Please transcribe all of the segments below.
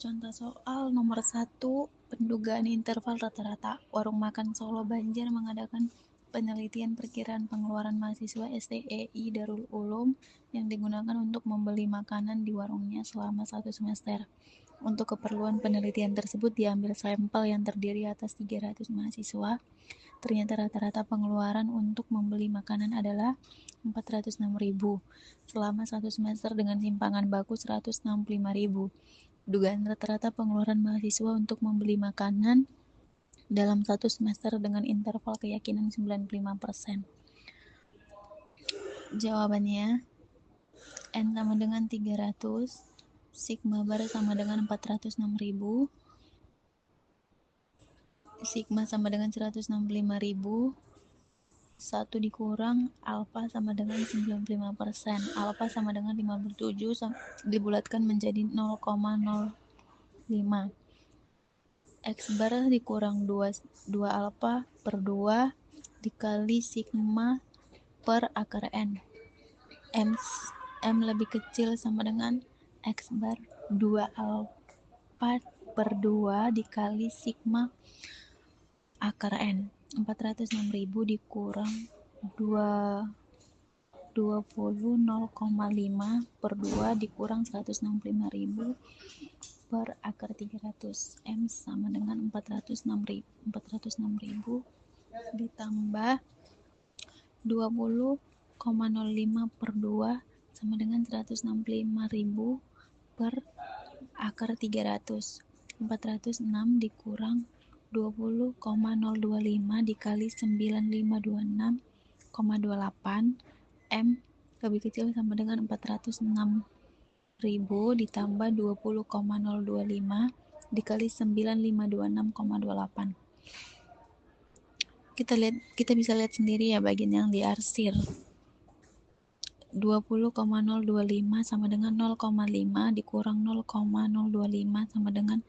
Contoh soal nomor 1, pendugaan interval rata-rata. Warung makan Solo Banjar mengadakan penelitian perkiraan pengeluaran mahasiswa STEI Darul Ulum yang digunakan untuk membeli makanan di warungnya selama 1 semester. Untuk keperluan penelitian tersebut diambil sampel yang terdiri atas 300 mahasiswa. Ternyata rata-rata pengeluaran untuk membeli makanan adalah 406.000 selama 1 semester dengan simpangan baku 165.000. Dugaan rata-rata pengeluaran mahasiswa untuk membeli makanan dalam 1 semester dengan interval keyakinan 95%. Jawabannya, N sama dengan 300, sigma bar sama dengan 406.000, sigma sama dengan 165.000, 1 dikurang alfa sama dengan 95%. Alfa sama dengan 57 dibulatkan menjadi 0,05. X bar dikurang 2 alfa per 2 dikali sigma per akar N. M lebih kecil sama dengan X bar 2 alfa per 2 dikali sigma akar N. 406.000 dikurang 20 0,5 per 2 dikurang 165.000 per akar 300. M sama dengan 406.000 ditambah 20,05 per 2 sama dengan 165.000 per akar 300. 406 dikurang 20,025 dikali 9526,28. M lebih kecil sama dengan 406.000 ditambah 20,025 dikali 9526,28. Kita bisa lihat sendiri ya bagian yang diarsir. 20,025 sama dengan 0,5 dikurang 0,025 sama dengan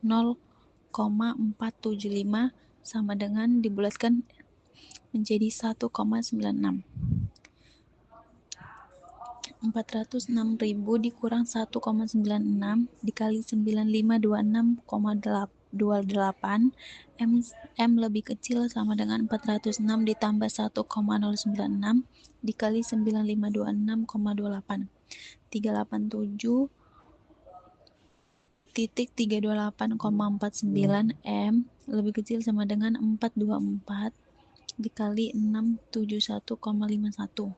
0,475 sama dengan dibulatkan menjadi 1,96. 406.000 dikurang 1,96 dikali 9526,28. M lebih kecil sama dengan 406 ditambah 1,096 dikali 9526,28. 387.328,49 M lebih kecil sama dengan 424 dikali 671,51.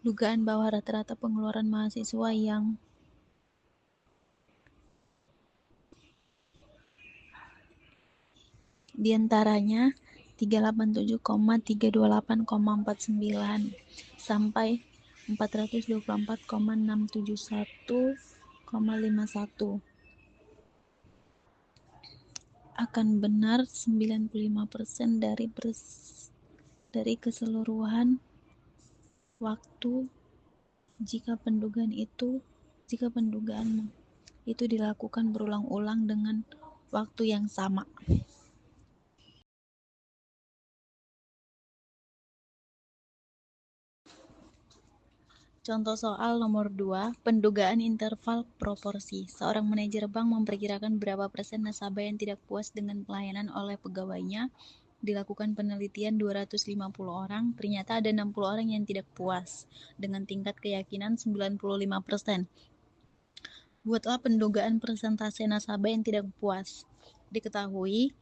Dugaan bahwa rata-rata pengeluaran mahasiswa yang diantaranya 387,328,49 sampai 424,671,51 akan benar 95% dari keseluruhan waktu jika pendugaan itu dilakukan berulang-ulang dengan waktu yang sama. Contoh soal nomor 2, pendugaan interval proporsi. Seorang manajer bank memperkirakan berapa persen nasabah yang tidak puas dengan pelayanan oleh pegawainya. Dilakukan penelitian 250 orang, ternyata ada 60 orang yang tidak puas dengan tingkat keyakinan 95%. Buatlah pendugaan persentase nasabah yang tidak puas. Diketahui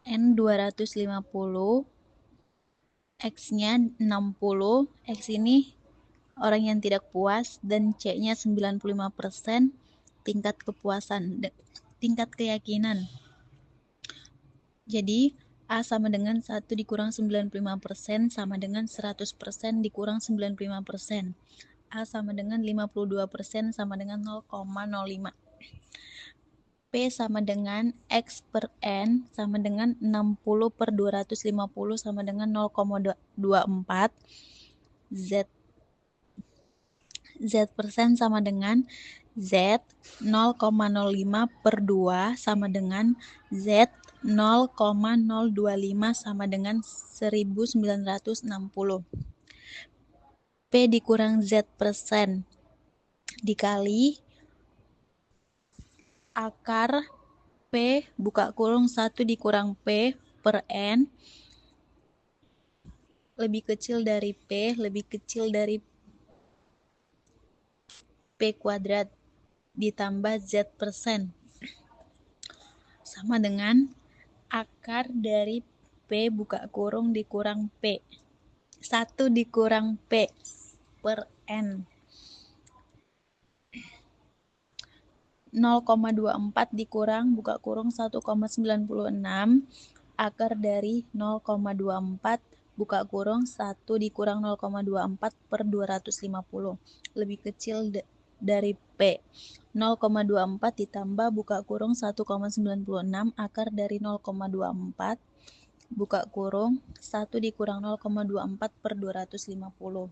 N 250, X-nya 60, X ini orang yang tidak puas, dan C-nya 95%, tingkat kepuasan, tingkat keyakinan. Jadi A sama dengan 1 dikurang 95% sama dengan 100% dikurang 95%. A sama dengan 52% sama dengan 0,05. P sama dengan X per N sama dengan 60 per 250 sama dengan 0,24. Z persen sama dengan Z 0,05 per 2 sama dengan Z 0,025 sama dengan 1960. P dikurang Z persen dikali akar P buka kurung 1 dikurang P per N lebih kecil dari P lebih kecil dari P kuadrat ditambah Z persen sama dengan akar dari P buka kurung dikurang P 1 dikurang P per N 0,24 dikurang buka kurung 1,96 akar dari 0,24 buka kurung 1 dikurang 0,24 per 250 lebih kecil dari P 0,24 ditambah buka kurung 1,96 akar dari 0,24 buka kurung 1 dikurang 0,24 per 250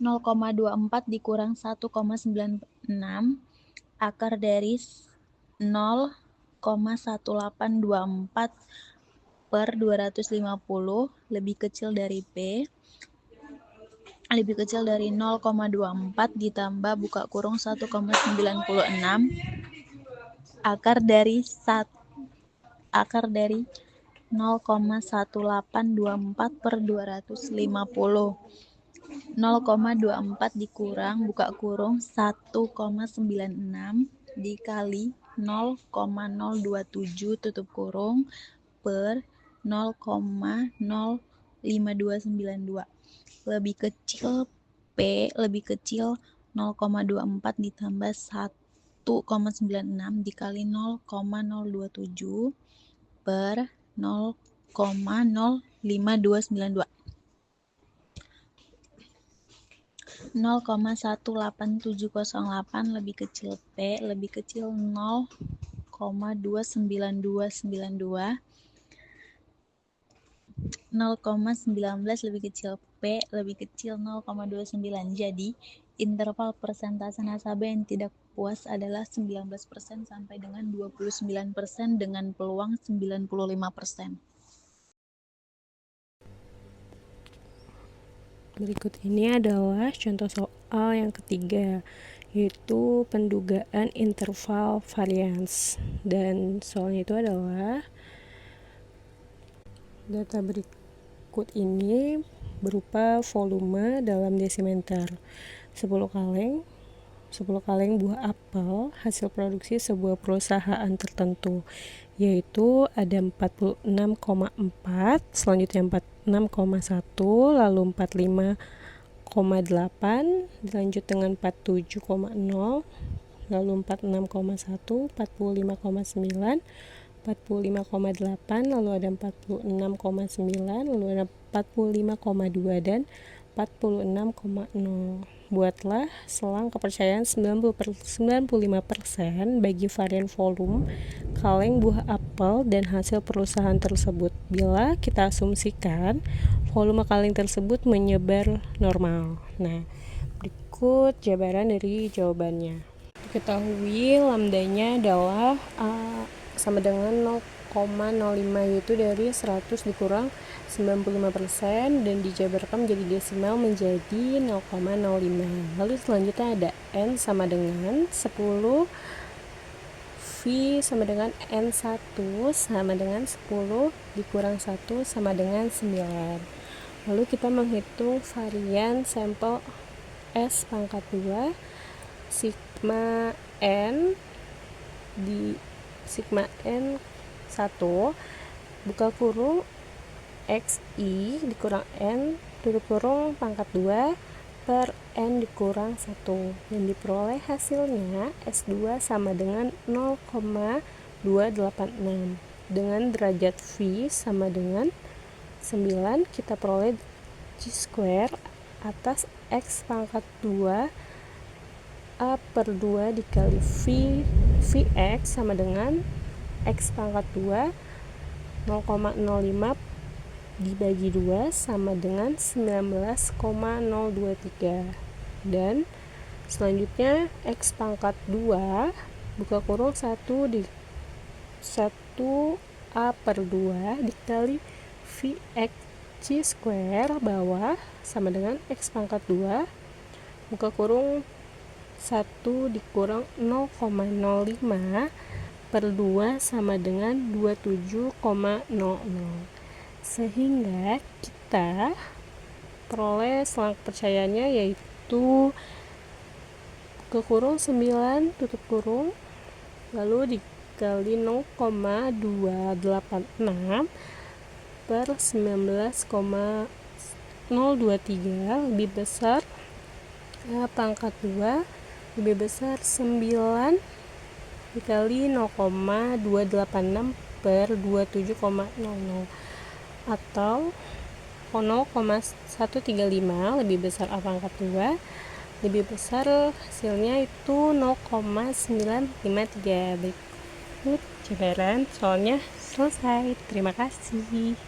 0,24 dikurang 1,96 akar dari 0,1824 per 250 lebih kecil dari P lebih kecil dari 0,24 ditambah buka kurung 1,96 akar dari 0,1824 per 250 0,24 dikurang buka kurung 1,96 dikali 0,027 tutup kurung per 0,05292 lebih kecil P lebih kecil 0,24 ditambah 1,96 dikali 0,027 per 0,05292 0,18708 lebih kecil P lebih kecil 0,29292 0,19 lebih kecil P lebih kecil 0,29 jadi interval persentase nasabah yang tidak puas adalah 19% sampai dengan 29% dengan peluang 95%. Berikut ini adalah contoh soal yang ketiga, yaitu pendugaan interval varians. Dan soalnya itu adalah data berikut ini berupa volume dalam desimeter 10 kaleng buah apel hasil produksi sebuah perusahaan tertentu, yaitu ada 46,4, selanjutnya 46,1, lalu 45,8, dilanjut dengan 47,0, lalu 46,1, 45,9, 45,8, lalu ada 46,9, lalu ada 45,2 dan 46,0. Buatlah selang kepercayaan 95% bagi varian volume kaleng buah apel dan hasil perusahaan tersebut bila kita asumsikan volume kaleng tersebut menyebar normal. Nah, berikut jabaran dari jawabannya. Diketahui lambdanya adalah sama dengan 0,05, yaitu dari 100 dikurang 95% dan dijabarkan menjadi desimal menjadi 0,05. Lalu selanjutnya ada N sama dengan 10, V sama dengan N1 sama dengan 10 dikurang 1 sama dengan 9. Lalu kita menghitung varian sampel S pangkat 2 sigma N di sigma N 1 buka kurung XI dikurang N tutup kurung pangkat 2 per N dikurang 1 dan diperoleh hasilnya S2 sama dengan 0,286 dengan derajat V sama dengan 9. Kita peroleh G square atas X pangkat 2 A per 2 dikali Vx sama dengan X pangkat 2 0,05 dibagi 2 sama dengan 19,023 dan selanjutnya X pangkat 2 buka kurung 1 A per 2 dikali Vx G square bawah sama dengan X pangkat 2 buka kurung 1 dikurang 0,05 per 2 sama dengan 27,00. Sehingga kita peroleh selang kepercayaannya yaitu kekurung 9 tutup kurung lalu dikali 0,286 per 19,023 lebih besar pangkat 2 lebih besar 9 dikali 0,286 per 27,00 atau 0,135 lebih besar A pangkat 2 lebih besar hasilnya itu 0,953. Berikut jabaran soalnya selesai. Terima kasih.